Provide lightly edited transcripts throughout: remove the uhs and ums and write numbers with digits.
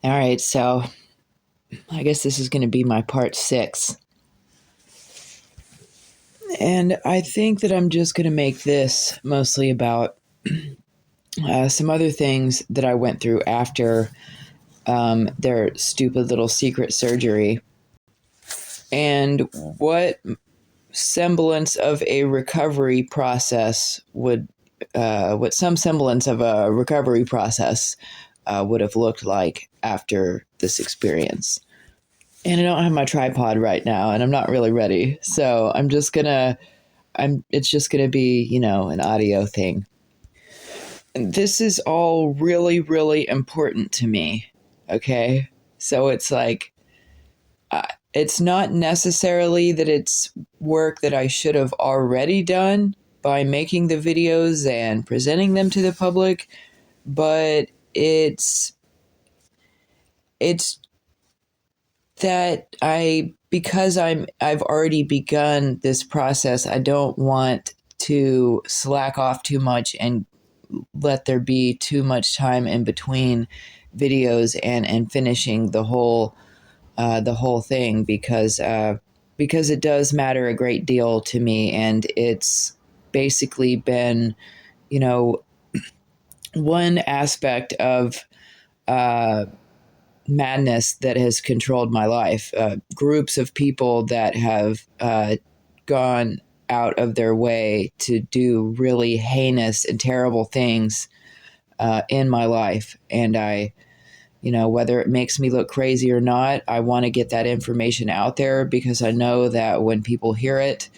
All right, so I guess this is going to be my part 6. And I think that I'm just going to make this mostly about some other things that I went through after their stupid little secret surgery, and what semblance of a recovery process what some semblance of a recovery process would have looked like after this experience. And I don't have my tripod right now, and I'm not really ready, so it's just gonna be, an audio thing. And this is all really, really important to me. Okay, so it's like it's not necessarily that it's work that I should have already done by making the videos and presenting them to the public, but it's that because I've already begun this process, I don't want to slack off too much and let there be too much time in between videos and finishing the whole thing, because it does matter a great deal to me, and it's basically been, you know, one aspect of madness that has controlled my life. Groups of people that have gone out of their way to do really heinous and terrible things in my life. And whether it makes me look crazy or not, I want to get that information out there, because I know that when people hear it,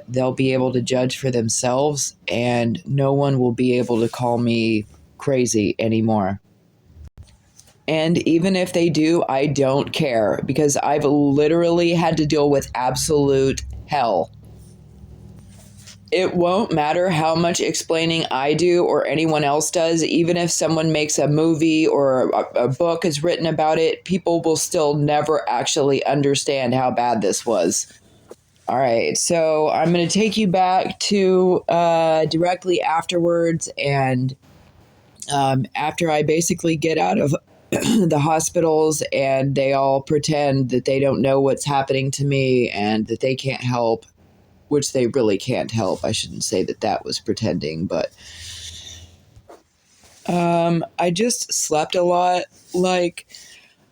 they'll be able to judge for themselves, and no one will be able to call me crazy anymore. And even if they do, I don't care, because I've literally had to deal with absolute hell. It won't matter how much explaining I do or anyone else does. Even if someone makes a movie or a book is written about it, people will still never actually understand how bad this was. All right, so I'm going to take you back to directly afterwards, and after I basically get out of the hospitals and they all pretend that they don't know what's happening to me and that they can't help, which they really can't help. I shouldn't say that that was pretending, but I just slept a lot. Like,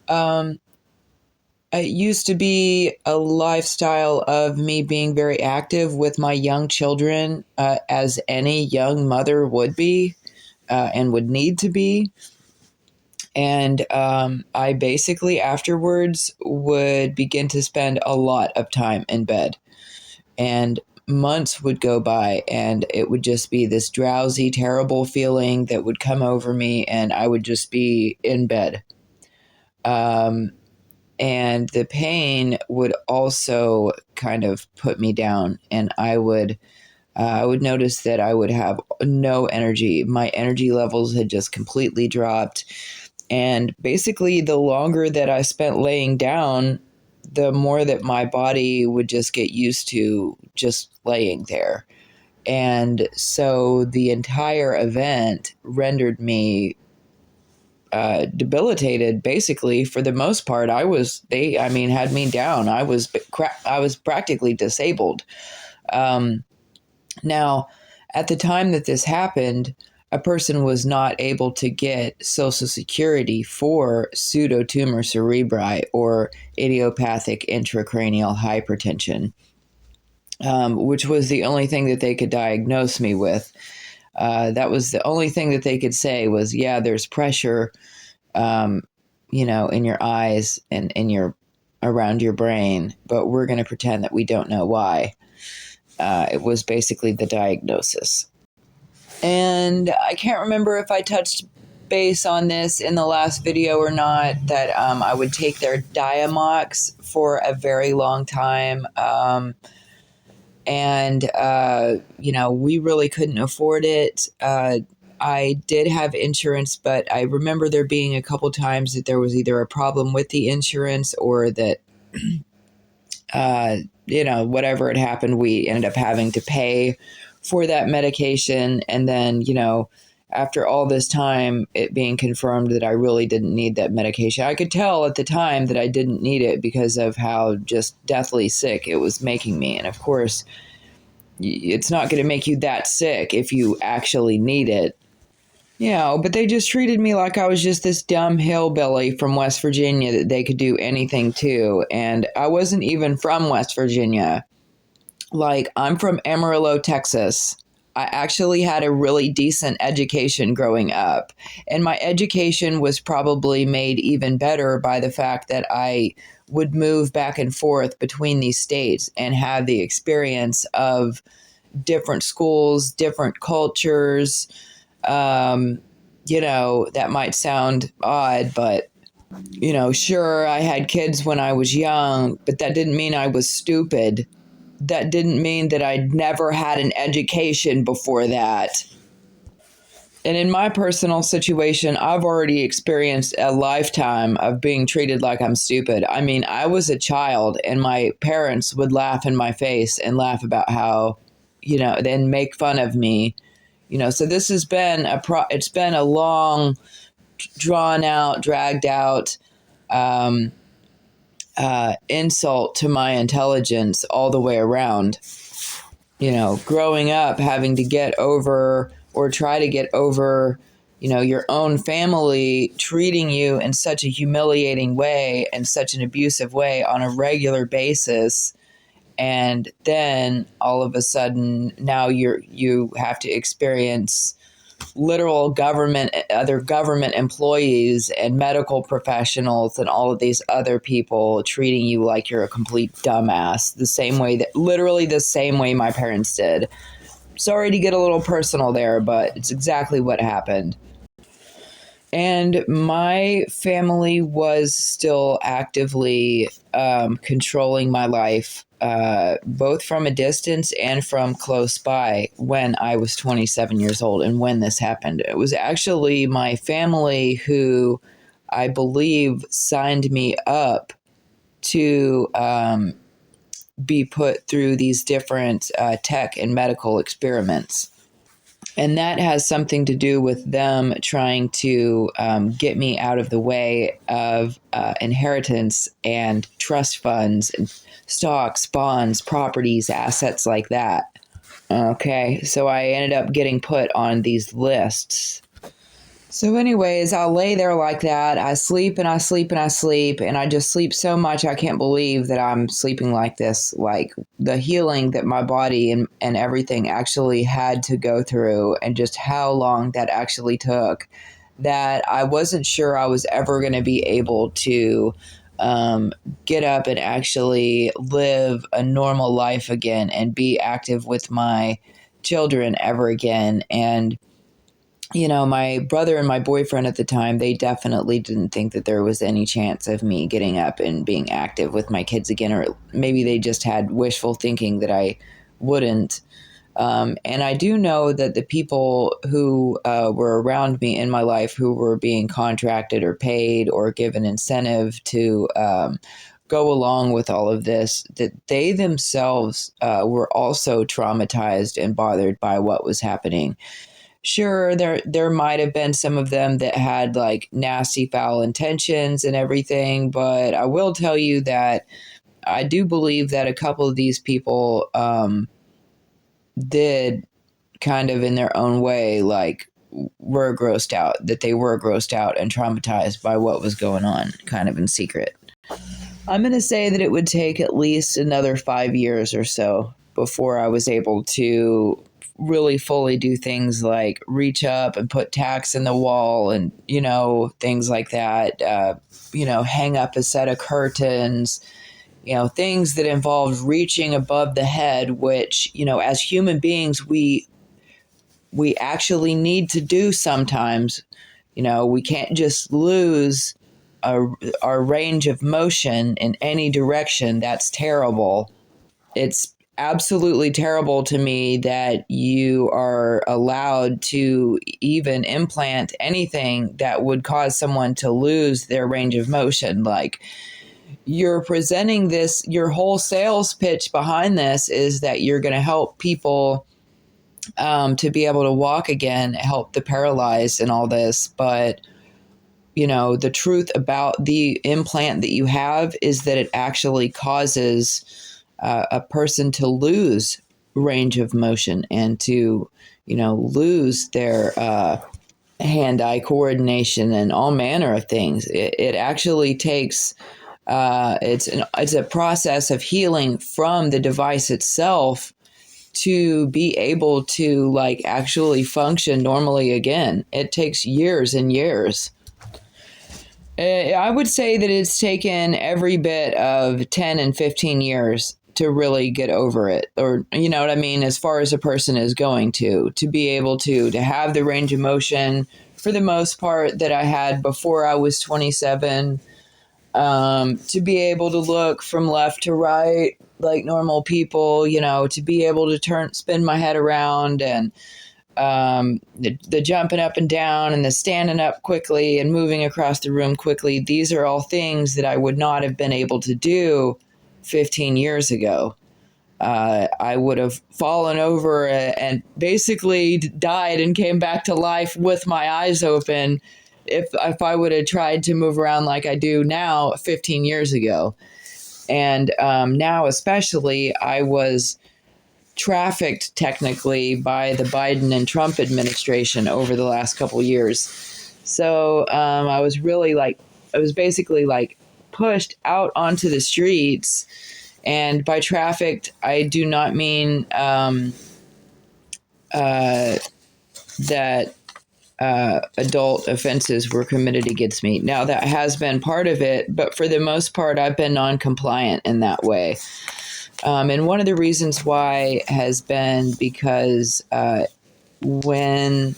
it used to be a lifestyle of me being very active with my young children, as any young mother would be and would need to be. And I basically afterwards would begin to spend a lot of time in bed. And months would go by, and it would just be this drowsy, terrible feeling that would come over me, and I would just be in bed. And the pain would also kind of put me down, and I would notice that I would have no energy. My energy levels had just completely dropped. And basically, the longer that I spent laying down, the more that my body would just get used to just laying there. And so the entire event rendered me debilitated. Basically, for the most part, had me down. I was practically disabled. Now, at the time that this happened, a person was not able to get Social Security for pseudotumor cerebri or idiopathic intracranial hypertension, which was the only thing that they could diagnose me with. That was the only thing that they could say was, yeah, there's pressure, in your eyes and around your brain, but we're going to pretend that we don't know why. It was basically the diagnosis. And I can't remember if I touched base on this in the last video or not, that I would take their Diamox for a very long time. We really couldn't afford it. I did have insurance, but I remember there being a couple times that there was either a problem with the insurance, or that, whatever had happened, we ended up having to pay for that medication. And then, after all this time, it being confirmed that I really didn't need that medication. I could tell at the time that I didn't need it because of how just deathly sick it was making me. And of course, it's not going to make you that sick if you actually need it. But they just treated me like I was just this dumb hillbilly from West Virginia that they could do anything to. And I wasn't even from West Virginia. Like, I'm from Amarillo, Texas. I actually had a really decent education growing up. And my education was probably made even better by the fact that I would move back and forth between these states and have the experience of different schools, different cultures. That might sound odd, but, sure, I had kids when I was young, but that didn't mean I was stupid. That didn't mean that I'd never had an education before that. And in my personal situation, I've already experienced a lifetime of being treated like I'm stupid. I mean, I was a child and my parents would laugh in my face and laugh about how, then make fun of me. So this has been it's been a long, drawn out, dragged out insult to my intelligence all the way around. Growing up, having to get over or try to get over, your own family treating you in such a humiliating way and such an abusive way on a regular basis. And then all of a sudden now you have to experience literal other government employees and medical professionals and all of these other people treating you like you're a complete dumbass, literally the same way my parents did. Sorry to get a little personal there, but it's exactly what happened. And my family was still actively controlling my life, both from a distance and from close by when I was 27 years old and when this happened. It was actually my family who I believe signed me up to be put through these different tech and medical experiments. And that has something to do with them trying to get me out of the way of inheritance and trust funds and stocks, bonds, properties, assets like that. Okay, so I ended up getting put on these lists. So anyways, I'll lay there like that. I sleep and I sleep and I sleep, and I just sleep so much I can't believe that I'm sleeping like this. Like the healing that my body and everything actually had to go through, and just how long that actually took, that I wasn't sure I was ever going to be able to get up and actually live a normal life again and be active with my children ever again. And my brother and my boyfriend at the time, they definitely didn't think that there was any chance of me getting up and being active with my kids again, or maybe they just had wishful thinking that I wouldn't. And I do know that the people who were around me in my life who were being contracted or paid or given incentive to go along with all of this, that they themselves were also traumatized and bothered by what was happening. Sure, there might have been some of them that had like nasty, foul intentions and everything, but I will tell you that I do believe that a couple of these people did kind of in their own way, like were grossed out, that they were grossed out and traumatized by what was going on, kind of in secret. I'm going to say that it would take at least another 5 years or so before I was able to really fully do things like reach up and put tacks in the wall and, things like that, hang up a set of curtains, things that involved reaching above the head, which, as human beings, we actually need to do sometimes. We can't just lose our range of motion in any direction. That's terrible. It's absolutely terrible to me that you are allowed to even implant anything that would cause someone to lose their range of motion. Like, you're presenting this, your whole sales pitch behind this is that you're going to help people to be able to walk again, help the paralyzed and all this. But, you know, the truth about the implant that you have is that it actually causes a person to lose range of motion and to, you know, lose their hand-eye coordination and all manner of things. It actually takes it's a process of healing from the device itself to be able to like actually function normally again. It takes years and years. I would say that it's taken every bit of 10 and 15 years to really get over it, or you know what I mean, as far as a person is going to be able to have the range of motion for the most part that I had before I was 27, to be able to look from left to right like normal people, you know, to be able to spin my head around, and the jumping up and down and the standing up quickly and moving across the room quickly. These are all things that I would not have been able to do 15 years ago. I would have fallen over and basically died and came back to life with my eyes open if I would have tried to move around like I do now 15 years ago. And now especially, I was trafficked technically by the Biden and Trump administration over the last couple of years. So I was basically like pushed out onto the streets. And by trafficked, I do not mean that adult offenses were committed against me. Now, that has been part of it, but for the most part, I've been non-compliant in that way. And one of the reasons why has been because when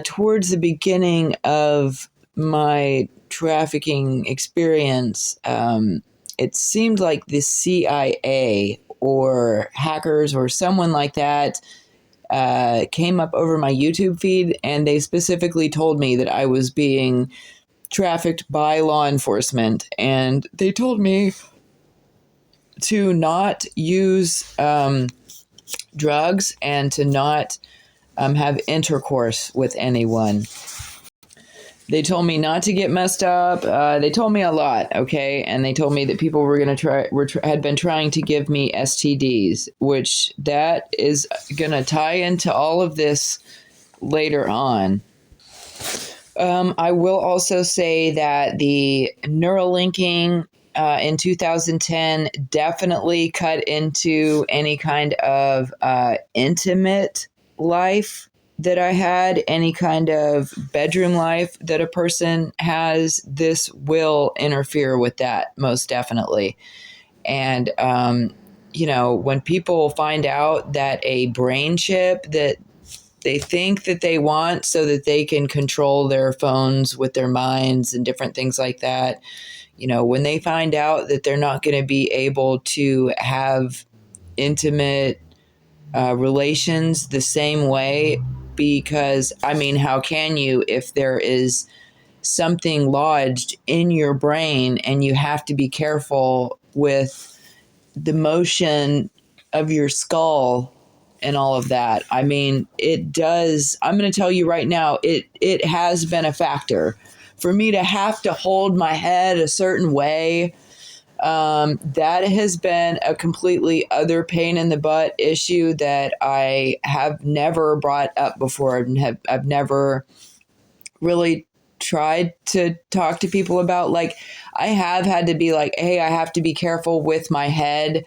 towards the beginning of my trafficking experience, it seemed like the CIA or hackers or someone like that came up over my YouTube feed, and they specifically told me that I was being trafficked by law enforcement. And they told me to not use drugs and to not have intercourse with anyone. They told me not to get messed up. They told me a lot, okay? And they told me that people were going to had been trying to give me STDs, which that is going to tie into all of this later on. I will also say that the Neuralinking in 2010 definitely cut into any kind of intimate life that I had, any kind of bedroom life that a person has. This will interfere with that most definitely. And, you know, when people find out that a brain chip that they think that they want so that they can control their phones with their minds and different things like that, you know, when they find out that they're not going to be able to have intimate relations the same way, because, I mean, how can you if there is something lodged in your brain and you have to be careful with the motion of your skull and all of that? I mean, it does. I'm going to tell you right now, it has been a factor for me to have to hold my head a certain way. That has been a completely other pain in the butt issue that I have never brought up before. I've never really tried to talk to people about. Like, I have had to be like, hey, I have to be careful with my head.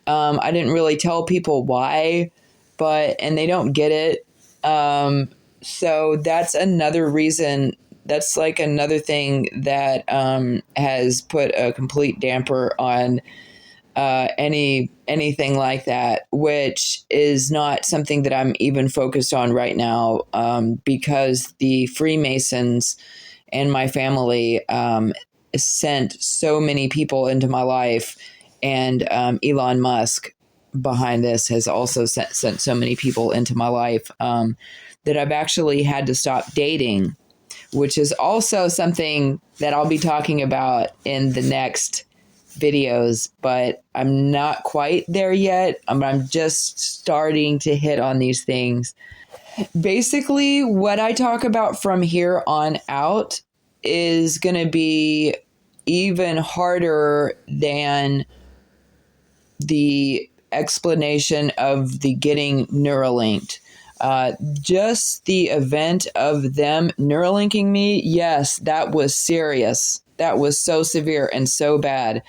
I didn't really tell people why, and they don't get it. So that's another reason. That's like another thing that has put a complete damper on anything like that, which is not something that I'm even focused on right now, because the Freemasons and my family sent so many people into my life, and Elon Musk behind this has also sent so many people into my life that I've actually had to stop dating, which is also something that I'll be talking about in the next videos, but I'm not quite there yet. I'm just starting to hit on these things. Basically, what I talk about from here on out is going to be even harder than the explanation of the getting Neuralinked. Just the event of them Neuralinking me, yes, that was serious. That was so severe and so bad.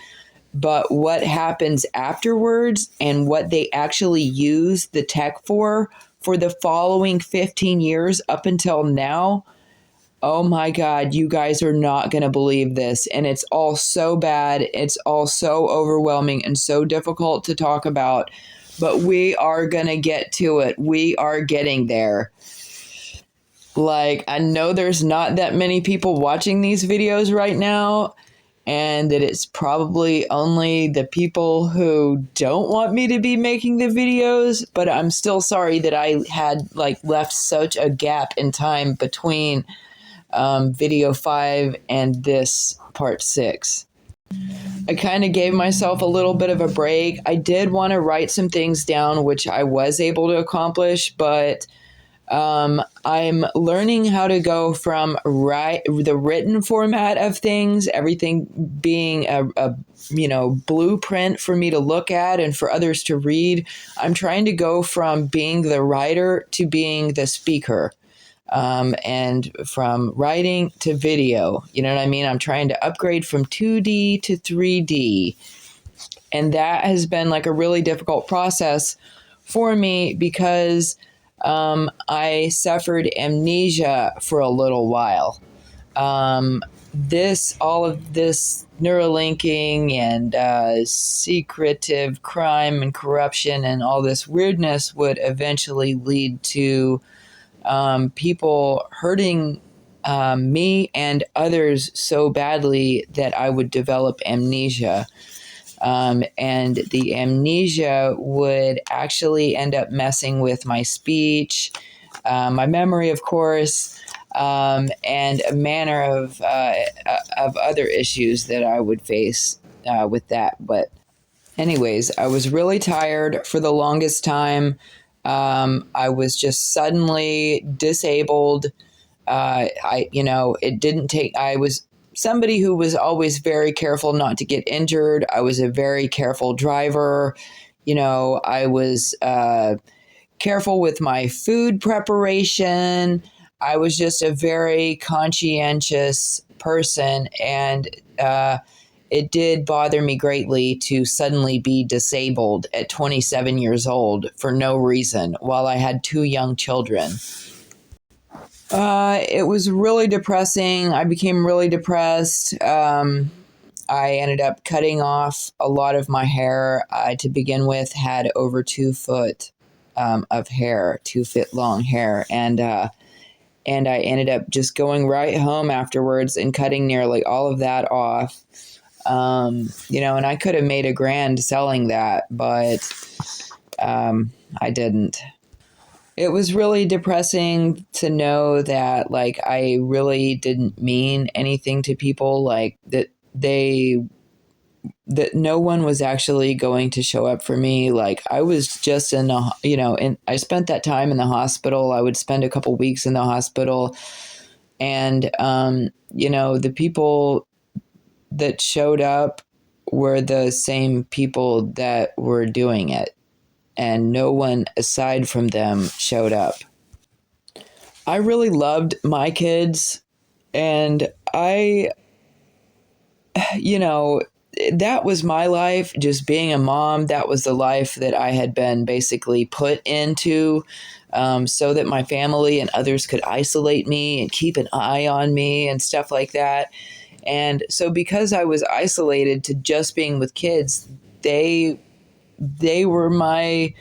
But what happens afterwards and what they actually use the tech for the following 15 years up until now, oh my God, you guys are not going to believe this. And it's all so bad. It's all so overwhelming and so difficult to talk about. But we are going to get to it. We are getting there. Like, I know there's not that many people watching these videos right now, and that it's probably only the people who don't want me to be making the videos, but I'm still sorry that I had left such a gap in time between video 5 and this part 6. I kind of gave myself a little bit of a break. I did want to write some things down, which I was able to accomplish, but I'm learning how to go from the written format of things, everything being a blueprint for me to look at and for others to read. I'm trying to go from being the writer to being the speaker. And from writing to video, you know what I mean? I'm trying to upgrade from 2D to 3D. And that has been like a really difficult process for me because I suffered amnesia for a little while. All of this Neuralinking and secretive crime and corruption and all this weirdness would eventually lead to people hurting me and others so badly that I would develop amnesia. And the amnesia would actually end up messing with my speech, my memory, of course, and a manner of other issues that I would face with that. But anyways, I was really tired for the longest time. I was just suddenly disabled. It didn't take, I was somebody who was always very careful not to get injured. I was a very careful driver. I was careful with my food preparation. I was just a very conscientious person, and it did bother me greatly to suddenly be disabled at 27 years old for no reason while I had 2 young children. It was really depressing. I became really depressed. I ended up cutting off a lot of my hair. I, to begin with, had over 2 foot of hair, 2 foot long hair. And I ended up just going right home afterwards and cutting nearly all of that off. And I could have made $1,000 selling that, but I didn't. It was really depressing to know that I really didn't mean anything to people, that no one was actually going to show up for me. I was just and I spent that time in the hospital. I would spend a couple weeks in the hospital, and the people that showed up were the same people that were doing it, and no one aside from them showed up. I really loved my kids, and that was my life, just being a mom. That was the life that I had been basically put into, so that my family and others could isolate me and keep an eye on me and stuff like that. And so because I was isolated to just being with kids, they were my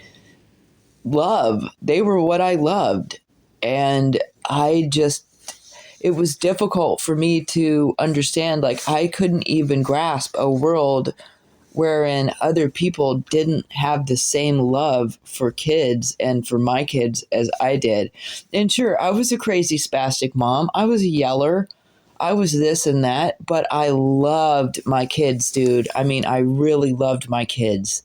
love. They were what I loved. And it was difficult for me to understand. I couldn't even grasp a world wherein other people didn't have the same love for kids and for my kids as I did. And sure, I was a crazy spastic mom. I was a yeller. I was this and that, but I loved my kids, dude. I mean, I really loved my kids.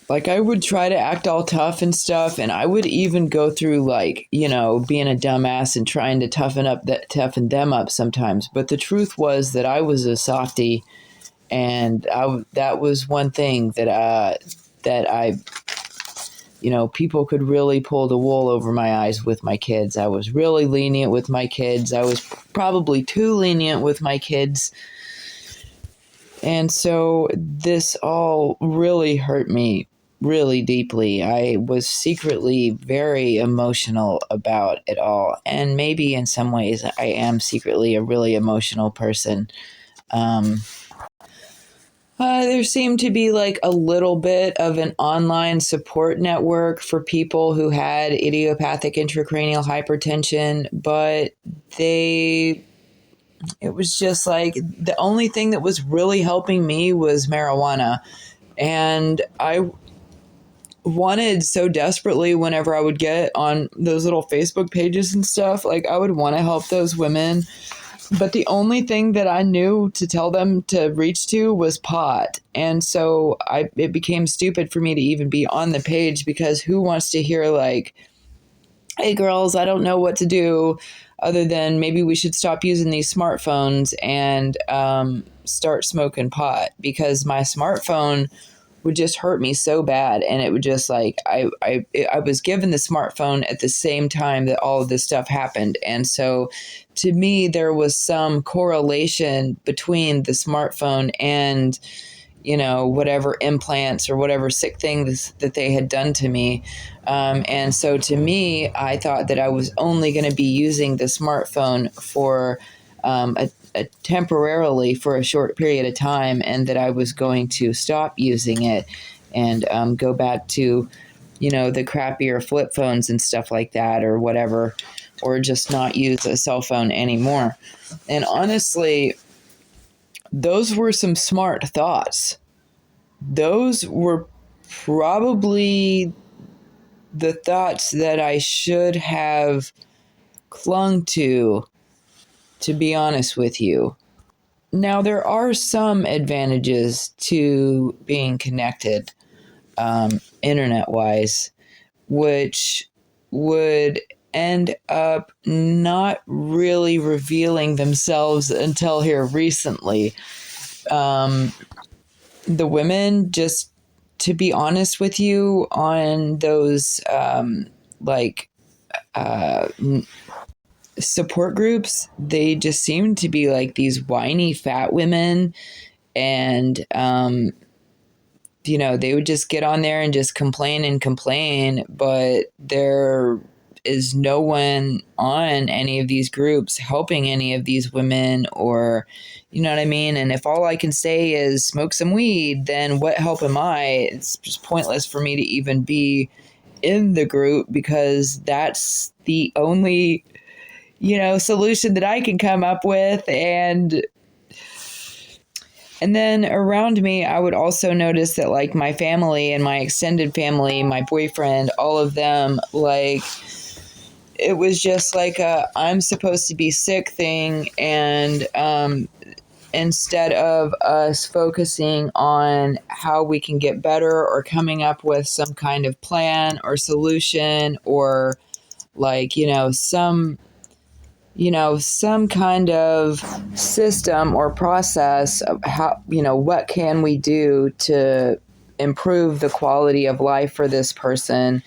Like, I would try to act all tough and stuff, and I would even go through, like, being a dumbass and trying to toughen them up sometimes. But the truth was that I was a softie, and that was one thing that I people could really pull the wool over my eyes with my kids. I was really lenient with my kids. I was probably too lenient with my kids. And so this all really hurt me really deeply. I was secretly very emotional about it all. And maybe in some ways I am secretly a really emotional person. There seemed to be like a little bit of an online support network for people who had idiopathic intracranial hypertension, but it was just like the only thing that was really helping me was marijuana. And I wanted so desperately, whenever I would get on those little Facebook pages and stuff, like I would want to help those women. But the only thing that I knew to tell them to reach to was pot. And so it became stupid for me to even be on the page, because who wants to hear like, hey girls, I don't know what to do other than maybe we should stop using these smartphones and start smoking pot, because my smartphone would just hurt me so bad. And it would just like, I was given the smartphone at the same time that all of this stuff happened. And so to me, there was some correlation between the smartphone and, whatever implants or whatever sick things that they had done to me. And so to me, I thought that I was only going to be using the smartphone for temporarily for a short period of time, and that I was going to stop using it and go back to, the crappier flip phones and stuff like that or whatever, or just not use a cell phone anymore. And honestly, those were some smart thoughts. Those were probably the thoughts that I should have clung to be honest with you. Now, there are some advantages to being connected, internet-wise, which would end up not really revealing themselves until here recently. The women, just to be honest with you, on those support groups, they just seem to be like these whiny fat women, and they would just get on there and just complain, but there is no one on any of these groups helping any of these women, or you know what I mean? And if all I can say is smoke some weed, then what help am I? It's just pointless for me to even be in the group, because that's the only solution that I can come up with. And then around me, I would also notice that like my family and my extended family, my boyfriend, all of them, like it was just like a I'm supposed to be sick thing. And instead of us focusing on how we can get better or coming up with some kind of plan or solution, or like, some kind of system or process of how, what can we do to improve the quality of life for this person.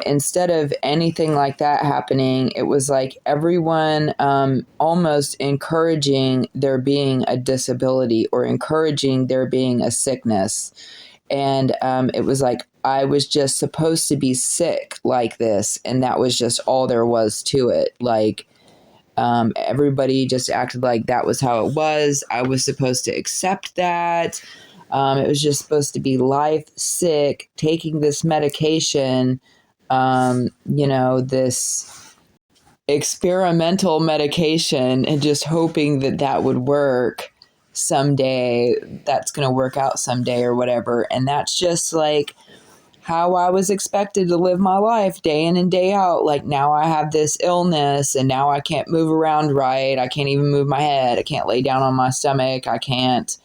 Instead of anything like that happening, it was like everyone almost encouraging there being a disability or encouraging there being a sickness. And it was like I was just supposed to be sick like this, and that was just all there was to it. Like, everybody just acted like that was how it was. I was supposed to accept that. It was just supposed to be life sick, taking this medication, this experimental medication, and just hoping that that would work someday. That's going to work out someday or whatever. And that's just like how I was expected to live my life day in and day out. Like, now I have this illness and now I can't move around right. I can't even move my head. I can't lay down on my stomach. I can't,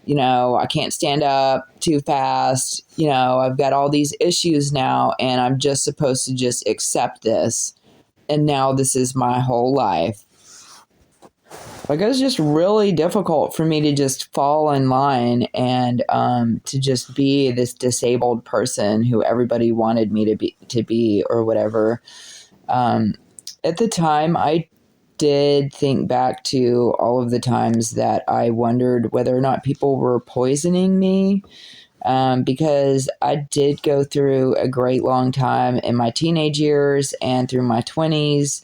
I can't stand up too fast. I've got all these issues now, and I'm just supposed to just accept this. And now this is my whole life. Like, it was just really difficult for me to just fall in line and to just be this disabled person who everybody wanted me to be or whatever. At the time, I did think back to all of the times that I wondered whether or not people were poisoning me, because I did go through a great long time in my teenage years and through my 20s,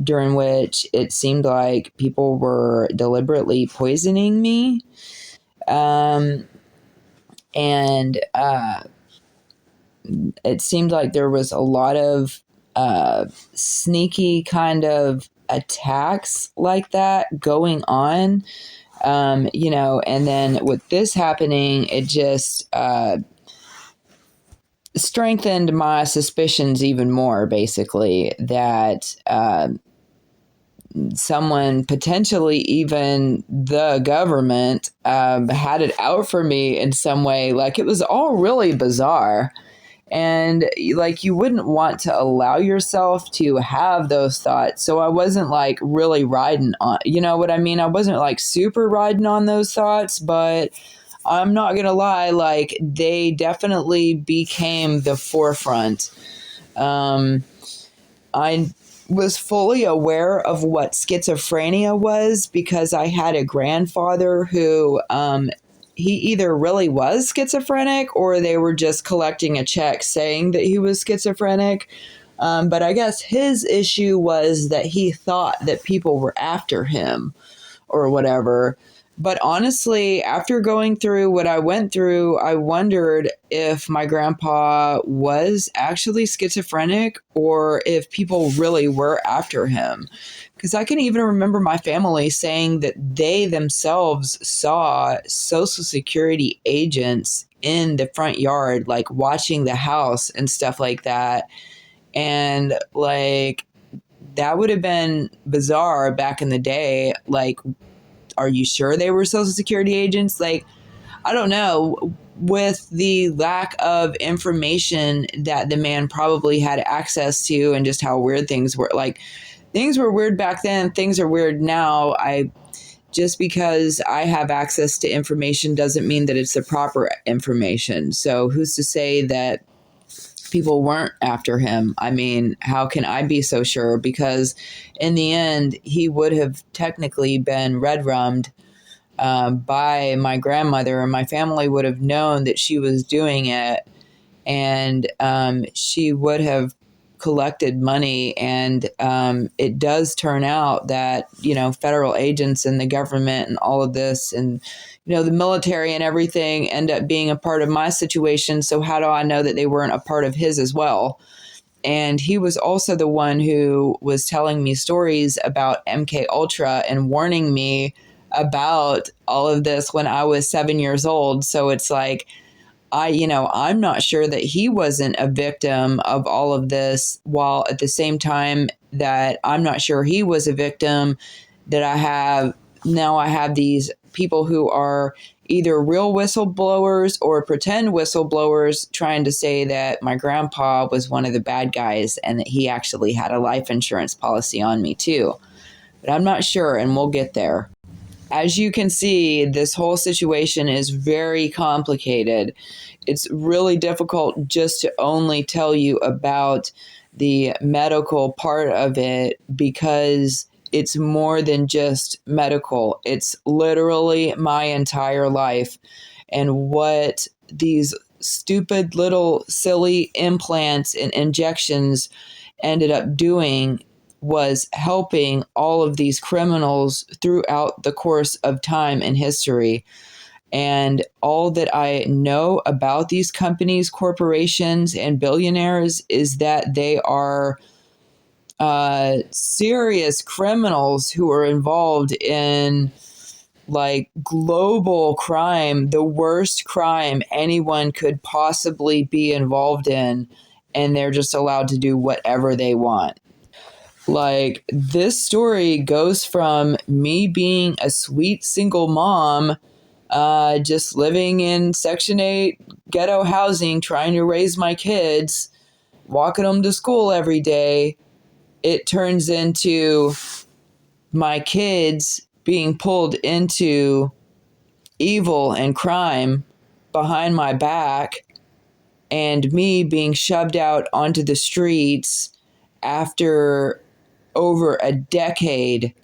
during which it seemed like people were deliberately poisoning me. And it seemed like there was a lot of sneaky kind of attacks like that going on, and then with this happening, it just strengthened my suspicions even more, basically, that someone, potentially even the government, had it out for me in some way. Like, it was all really bizarre. And like, you wouldn't want to allow yourself to have those thoughts. So I wasn't like really riding on, you know what I mean? I wasn't like super riding on those thoughts, but I'm not going to lie, like, they definitely became the forefront. I was fully aware of what schizophrenia was because I had a grandfather who, he either really was schizophrenic or they were just collecting a check saying that he was schizophrenic. But I guess his issue was that he thought that people were after him or whatever. But honestly, after going through what I went through, I wondered if my grandpa was actually schizophrenic or if people really were after him. Because I can even remember my family saying that they themselves saw Social Security agents in the front yard, like watching the house and stuff like that. And like, that would have been bizarre back in the day. Like, are you sure they were Social Security agents? Like, I don't know. With the lack of information that the man probably had access to and just how weird things were. Like, things were weird back then. Things are weird now. Just because I have access to information doesn't mean that it's the proper information. So who's to say that people weren't after him? I mean, how can I be so sure? Because in the end, he would have technically been red-rummed by my grandmother, and my family would have known that she was doing it, and she would have collected money. And it does turn out that, federal agents and the government and all of this and, the military and everything end up being a part of my situation. So how do I know that they weren't a part of his as well? And he was also the one who was telling me stories about MK Ultra and warning me about all of this when I was 7 years old. So it's like, I'm not sure that he wasn't a victim of all of this, while at the same time that I'm not sure he was a victim, that I have these people who are either real whistleblowers or pretend whistleblowers trying to say that my grandpa was one of the bad guys and that he actually had a life insurance policy on me too. But I'm not sure, and we'll get there. As you can see, this whole situation is very complicated. It's really difficult just to only tell you about the medical part of it, because it's more than just medical. It's literally my entire life and what these stupid little silly implants and injections ended up doing was helping all of these criminals throughout the course of time and history. And all that I know about these companies, corporations, and billionaires is that they are serious criminals who are involved in like global crime, the worst crime anyone could possibly be involved in, and they're just allowed to do whatever they want. Like, this story goes from me being a sweet single mom, just living in Section 8 ghetto housing, trying to raise my kids, walking them to school every day. It turns into my kids being pulled into evil and crime behind my back, and me being shoved out onto the streets after over a decade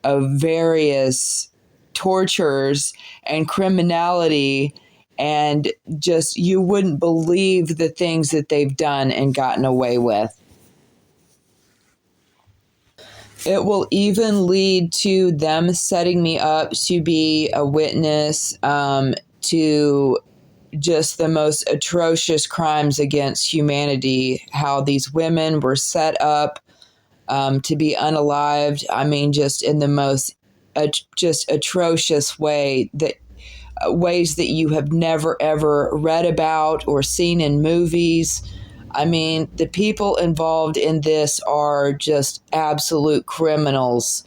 of various tortures and criminality, and just, you wouldn't believe the things that they've done and gotten away with. It will even lead to them setting me up to be a witness to just the most atrocious crimes against humanity, how these women were set up to be unalived. I mean, just in the most just atrocious way, that ways that you have never ever read about or seen in movies. I mean, the people involved in this are just absolute criminals,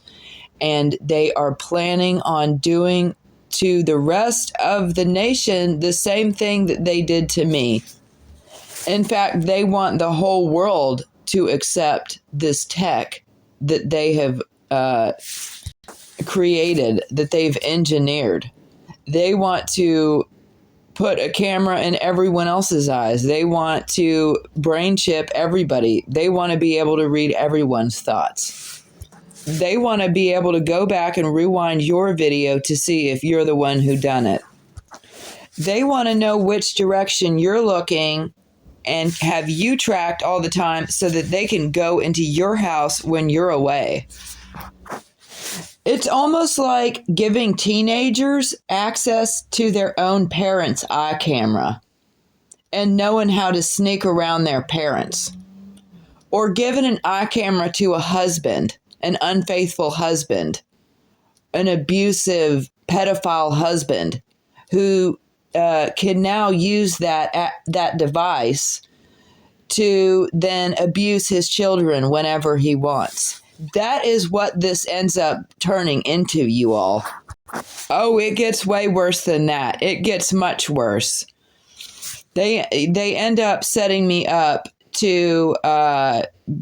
and they are planning on doing to the rest of the nation the same thing that they did to me. In fact, they want the whole world to accept this tech that they have created, that they've engineered. They want to put a camera in everyone else's eyes. They want to brain chip everybody. They want to be able to read everyone's thoughts. They want to be able to go back and rewind your video to see if you're the one who done it. They want to know which direction you're looking and have you tracked all the time so that they can go into your house when you're away. It's almost like giving teenagers access to their own parents' eye camera and knowing how to sneak around their parents. Or giving an eye camera to a husband, an unfaithful husband, an abusive pedophile husband who can now use that device to then abuse his children whenever he wants. That is what this ends up turning into, you all. Oh, it gets way worse than that. It gets much worse. They end up setting me up to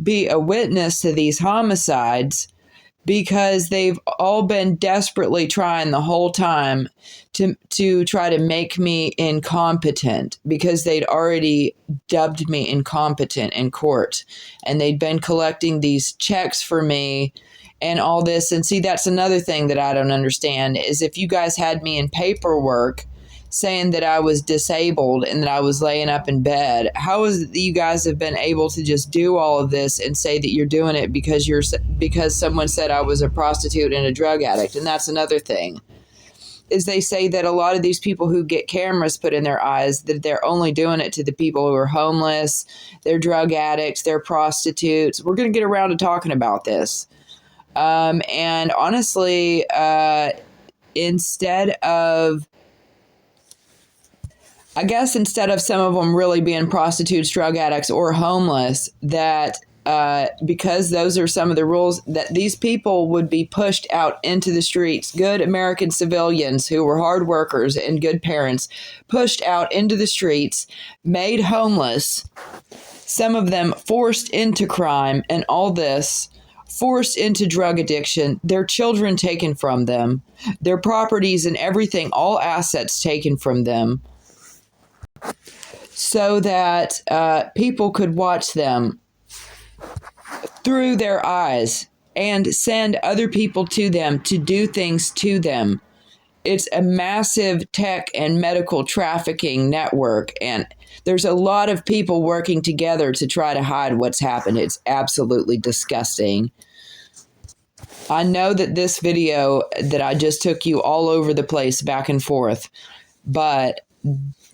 be a witness to these homicides because they've all been desperately trying the whole time to try to make me incompetent, because they'd already dubbed me incompetent in court, and they'd been collecting these checks for me and all this. And see, that's another thing that I don't understand, is if you guys had me in paperwork saying that I was disabled and that I was laying up in bed, how is it that you guys have been able to just do all of this and say that you're doing it because someone said I was a prostitute and a drug addict? And that's another thing, is they say that a lot of these people who get cameras put in their eyes, that they're only doing it to the people who are homeless, they're drug addicts, they're prostitutes. We're going to get around to talking about this. And honestly, instead of some of them really being prostitutes, drug addicts, or homeless, that because those are some of the rules, that these people would be pushed out into the streets. Good American civilians who were hard workers and good parents, pushed out into the streets, made homeless, some of them forced into crime and all this, forced into drug addiction, their children taken from them, their properties and everything, all assets taken from them, so that people could watch them through their eyes and send other people to them to do things to them. It's a massive tech and medical trafficking network, and there's a lot of people working together to try to hide what's happened. It's absolutely disgusting. I know that this video that I just took you all over the place back and forth, but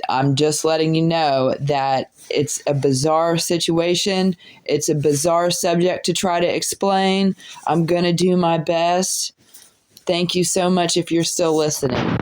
I'm just letting you know that it's a bizarre situation. It's a bizarre subject to try to explain. I'm going to do my best. Thank you so much if you're still listening.